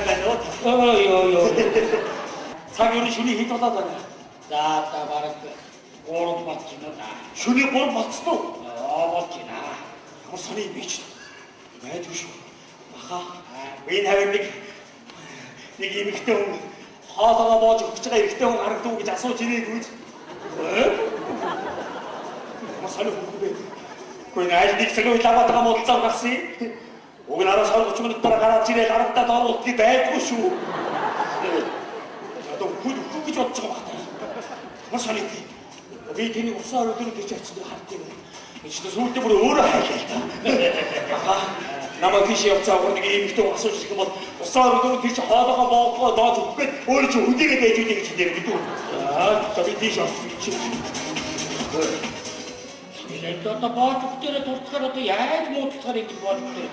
байна байна уу? Ёо. Цаг юу шүний хэд болоод байна? За бараг 3 болж байна. Шүний 3 болцсон уу? Болж байна. Ямар сони юм бэ ч. Найдвар шүү. Баха. Энэ хавар нэг эмэгтэй хүн хоолоо боож өгч байгаа эрэгтэй хүн харагдав гэж асууж ирээгүй. Ямар сони хүн бэ? Гүн аль нэг цагийн лаваад байгаа модцоо гарсан. Уг нь 10-30 минут дараа гараад ирээд аргадад оруулах байдгүй шүү. Одоо хүн гэж бодож байгаа байна. Ямар сони бэ? Би тэний усаар өдөр гэж очсон харддаг. Эцэст сүултээ бүр өөрөө хайлаа л та. Аха. Намайг тийш явцаа нэг эмэгтэй асууж ирэх юм бол усаар өдөр тийш хоолоогоо боогоо доод өгөхөд өөрөө ч хөдийгээд байж үдэ гэж хэлдэг гэдэг. За би тийш авчих. Тэгээд одоо боож өгтөрөө дуртахаар одоо яаж муудахаар ингэж боож өгтөрөө.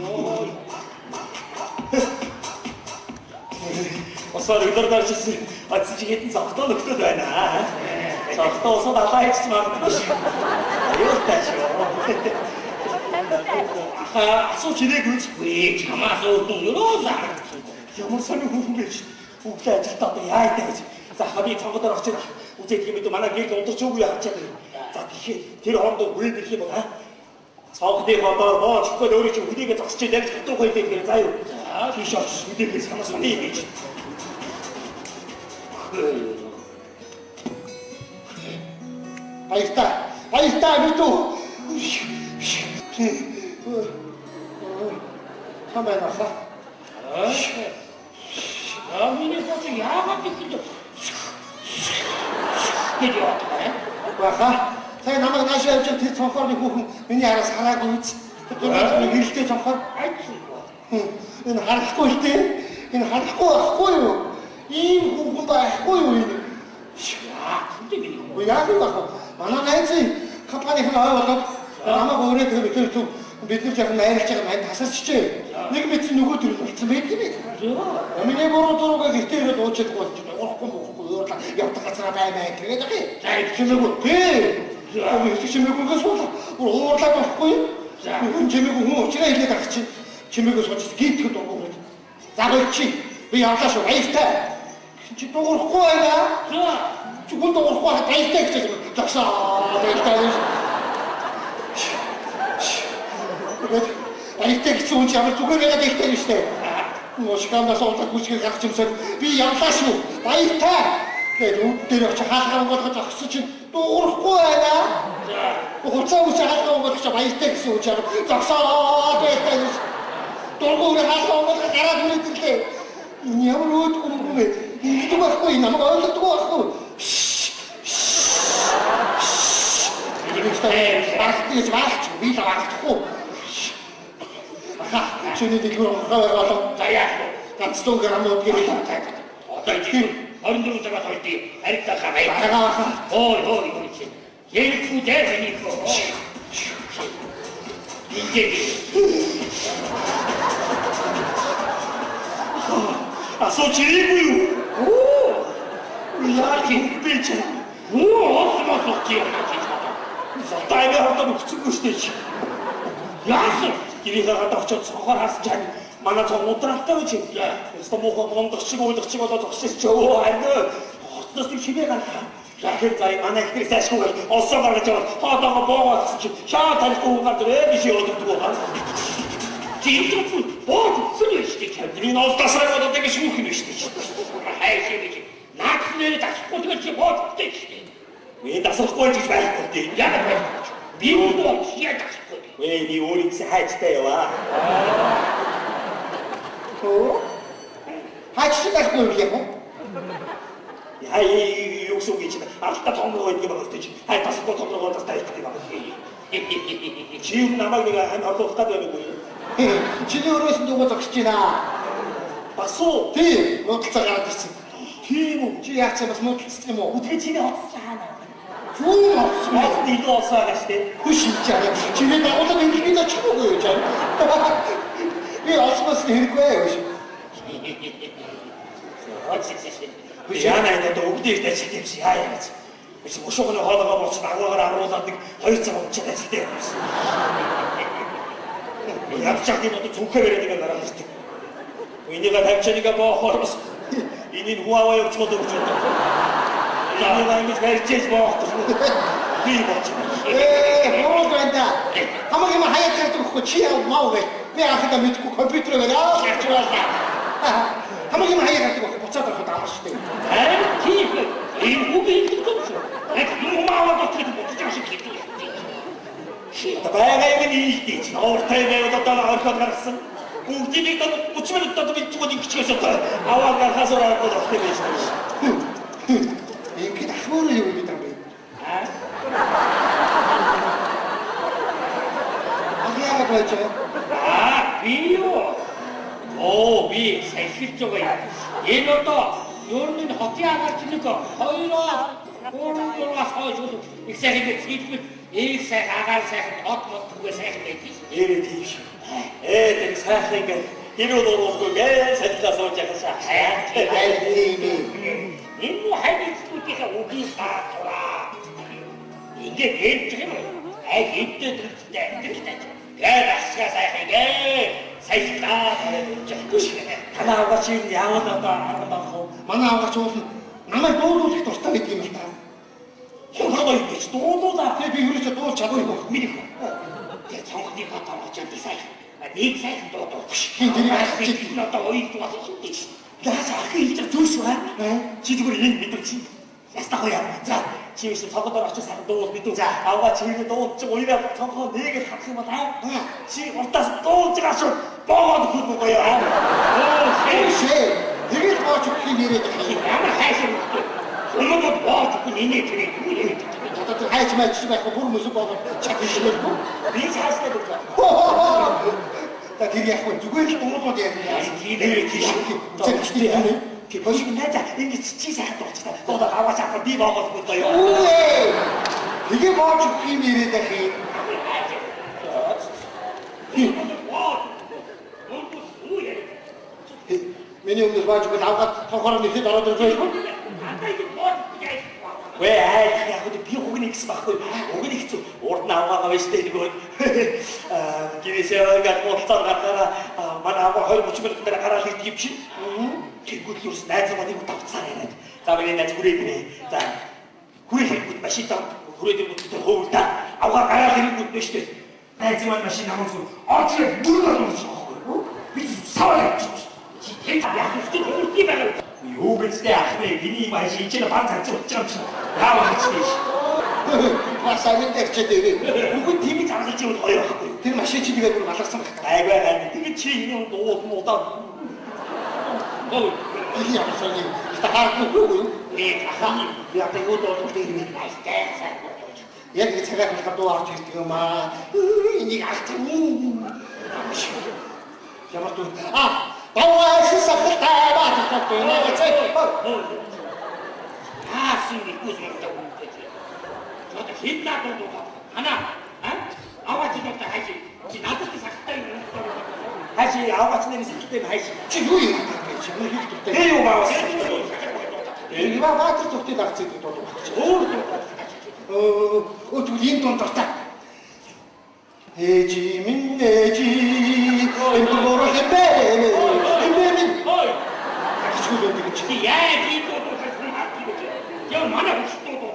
Ёо. Усаар өдөр гарчсан атсан чи хэдэн цагтаа нөхдөд байна аа. Цагтаа усаад алаа хийчихсэн магадгүй шүү. Аюултай шүү. Асууж ирээгүй ч чамаас өөдөн ерөөс харагдсан. Ямар сони хүн бэ чи. Бүгд ажилтаа одоо яа идэж. За хаби цангуудаар очиж үзээд юм бид манай гэрд унтарч өгөө яачаад. За тэгэхээр тэр хоорондоо хүрээд ирэх юм бол аа. Цаогдыг одоо боож өгөхөд өөрөө чи хүлээгээ зогсож ярьж хатуух байлээ гэх заа юу. За тийш очиж хүлээгээ санаа сони юм гэж. Баяртай мэдүү. Хамаа наса. Миний боч яагаад ингэж Баха. Сая намайг нааш явж тэр цонхорны хүүхэн миний араас хараагүй үз. Тэр хэрэлтэй цонхор. Энэ харахгүй л дээ. Энэ харахгүй байхгүй юу? Ийм хүүхэн байхгүй юу энэ? Яг л баха. Манай найзын компанийн ойлголоод намайг өөрөө тэр бид нар жоохон найрлж байгаа манд тасарчжээ. Нэг мэт нөгөө төр болцсон байдаг юм. Миний буруу дуруугаа гэртээ ирээд уучаад болж урахгүй уурлаа явдаг газараа баймаа тэгээд ахи. За чимээгүй. Тий. Чимээгүйгээс уурлаад байхгүй юу? Хүн чимээгүй хүн уучраа хэлээд ах чинь чимээгөө сууж гинтгэд дургуул. За гоё чи би явлаа шүү баяртай. Чи дуурахгүй байна. Чи хүн дуурахгүй баяртай гэж тагсаа баяртай. Баяртай гэсэн хүн ямар зүгээр байгаад ихтэй юм штэ. Мошкандас олдох хүчээр гарч юмсаар би явлаа шүү. Баяртай. Тэгээд үүд дээр очиж хаалгаа болгож огссон чинь дуурахгүй байна. Хуцаа хаалгаа болгож баяртай гэсэн хүн ямар зогсоо баяртай. Дургуурын хаалгаа болгож гараад үлдэлээ. Ямар өөдгүй юм бэ? Ингэдэг байхгүй намайг ойлгодог байхгүй. Багтаж багч би л багтахгүй. Чиний дэглэр хаваа за яах вэ? Ганцхан грамууд гэрэл таад. Одоо чи 24 цагаас хойд харигдах хаваа. Байгаа. Ой чи. Ярихгүй дээний хөө. Ингээд. Асууж ирээгүй юу? Яах юм бэ чи? Осмос чи. Тайвэр хатаа өгцөггүй штэ чи. Яасан? Гэрийнхээ гадаа очиод цонхоор харсан чинь манай цон удраалтай байж юм. Яста муухай гондох шиг уйлах шиг болоод зогсож ч өө арга. Хоцноос нэг шивээ гаргах. Тэгэхээр заа манай ихнээс ашгүй олсоо гаргаж аваад хоолоогоо боогоос чи шаа талгүй гадар биш явдаг байгаа. Жинхэнэ бод сүлээ штий чадрын олдасраа болоод нэг шүүх юм штий. Хайшээ гэж нааднээ дасахгүй тэгэл чи бодтой штий. Би дасахгүй гэж байхгүй дээ. Яг байна. Би өөрөө яг дасахгүй. Би өөрийнхөө хайчтай яваа. Хайчтай байхгүй юм. Яа юу гэж алтаа томроо гэдэг юм байна. Хай тасахгүй томроо тастай гэдэг юм байна. Чи намайг нэг хан орлох гэдэг юм уу? Чиний өрөөс нь дугуй зогсож байна. Басуу. Тий, нууцлаа гараад ирсэн. Тийм үү? Чи яах юм бас нууцлсан юм уу? Үгүй чиний хоцсон хаана. Юу асууж дээд осоо гэжтэй. Хүшинчаа. Чиний дагуулад ингэж чимээгүй яаж. Би осмос хэрэггүй юу? Яна энэ өгдөө ажил хийсэн яа яаж. Биш өшөөгний хоолойгоо болчихсон агуугаар аруулаад нэг 2 цаг уучаад ажилтаа явсан. Явж байгаа юм одоо цүнхээ бариад нэг дараа ирдэг. Энийгээ тавьчааныг боохороос энийг Huawei өгчөөд өгч байна. Энийг ингэж барьжээж боохох би боч. Муу гэнда. Хамаг юм хаяад гардаг өгөхгүй чи яа маа вэ? Би анхудаа мэдгүй компьютерээр яарч байлаа. Хамаг юм хаяад гардаг өгөхгүй буцаад ороход амар шүү дээ. Харин тийм энэ үгийн төлөв. Яг юм аваад очих бодож байгаа шиг хэлдэг. Байгаа юм ийдэж ууртай байвал одоо орхиод гаргасан. Бүгдийг одоо 30 минут одоо бэлтгэж ингэчээс аваад гарахаас ороод орохтой байж байна. Ингээд ахмаар юу гэдэг юм бэ? Ахяагаад байж байгаа. Би юу? Би сая хэлж байгаа юм. Энэ одоо ер нь хотын агаарч нэг 2-3-аас хойш их сайхан хэлбэл их сайхан агаар сайхан хот модгүй сайхан байдаг. Тийм шүү. Тэр сайхан ингээд гэрүүл уруугүй гээ садлаа сууж яхаа. Энэ хайдчихгүйхээ үгийн баатараа. Ингээд ярьж юм. Хэвдээд хэрэгтэй. Гээ асгаа сайхан гээ. Саялаа гэж шиг. Танаа аваач юм яавал одоо арга багах. Манай аваач уул намайг дуулуулах дуртай байдаг юм л та. Хөргөө ингэж дуулуулаа. Тэгээ би юусэн дуулж чадахгүй мэдэх. Тэр цонхны хатаа очоод сайхан. Нэг сайхан дуудуулах. Тэр асгыг одоо ойлдвол юм дээ. Яаж ахын хэлж зүйлс байна? Чи зүгээр энэ мэдвч. Ястаа гоё. За чи биш цонхоор очиж сайхан дуул мэдв. За аваа чигээр дуулж уяраа цонхоо нэгээр харах юм байна. Чи уртаас дуулж байгаа шүү. Боогод хөлбө гоё. шээ. Тэгээд бооч өгөх нэрээд ямар хайшин бэ? Өмнөд бооч өгөх нэрээд юу юм бэ? одоо хайч майч байх бүр мөсөг боогод чадчихлаа. Би хаастай гэж. Та тэр яг зүгээр л дуулууд яа. Тийм тийш. Чи бошиг найзаа ингэж чи сайхан дуулчихсан. Одоо аваач авах би боогод хөл гоё. Тэгээ бооч өгөх нэрээд ахи. Миний өмнөөс бааж өгөх авгаад цонхоор нэхэд ороод ирж байгаа юм. Вэ яг би хугны гэсэн байхгүй. Угны хэцүү урд нь аваагаа байж тээ нөгөө. Гэрээсээ ингээд муулцаар гарахаараа манай аваа 20-30 минут дээр гараад ирдэг юм шиг. Тэгвэл юус найзгаа нэг тавцаар яриад. За миний найз хүрээд нэ. За хүрээ хэрэггүй машинтаа хүрээд ирэнгүүт хөвөлдөө аваа гараад ирэнгүүт нь штэ. Найз маань машин амарч очроо бүрээр орж байгаа. Би саваа явчих. Тэр яг үстэй хөрхий байгаа. Юу гэжтэй ахмаа миний машин чинь бан царч утчих юм чинь. Яавал хийчих. Масаа мэдэрчээд ирээ. Үгүй тийм заргалж юм гоё байхгүй. Тэр машин чи нэгээр бүр малгасан байх. Айгаа гань. Тэгээд чи энэ дууд муудаа. Би ямар сони. Тахаагүй юу? Би одоо юу дуулах юм бэ? Яг нэг цагаар хадуу авч ирдэг юм аа. Энийг ахтаа. Ямар дуу. Баваас сахалтай бааттай нэг цай. Синий үсрэхтэй юм дээ. Одоо хиднаа дуу. Аваач идэх хайш. Чи надад сахалтай юм. Хайш аваач нэрийн сахалтай хайш. Чи юу юм бэ? Чамайг их дуртай. Ээ юу баавас. Энэ баатар дуртай дагцдаг дуу. Өөр Өтгөл энэ дунд дуртай. Ээжи минь ээжи энэ бороо хэмбэ. Яг ийм дуу хэлсэн. Яа манай хөштэй дуу.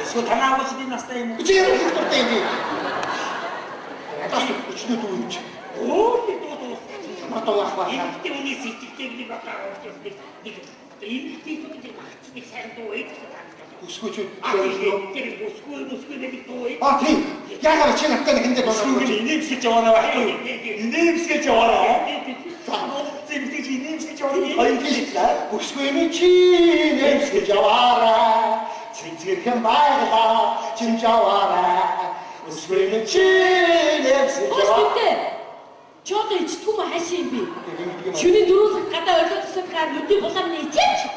Эсвэл танаа аваач энэ настай юм уу? Чи ямар их дуртай юм бэ? Атас өчнөө дүү юм чи. Дуу. Матаа ахваа. Энд үний сэтгэлтэй би батаа авчихсан. Энэ тийм нэг сайн дуу өгч Үсгүүч үү? тэр үсгүй нэг дуу. Тийм. Яагаад чи надтай нэг хэмжээ Үсгүй болов? инээмсгэж яваараа байхгүй. Инээмсгэж яваараа. Зэмтэж инээмсгэж яваараа. Хоёр хэлээ. Үсгүй минь чи нэмсгэж яваараа. Цэнцгэрхэн байлаа. Чимж яваараа. Үсгүй минь чи нэмсгэж яваараа. Чи одоо ичдэггүй мө хайшаа юм би. Шүний 4 цаг гадаа ойлоо тусахаар нүдний булан нээчих.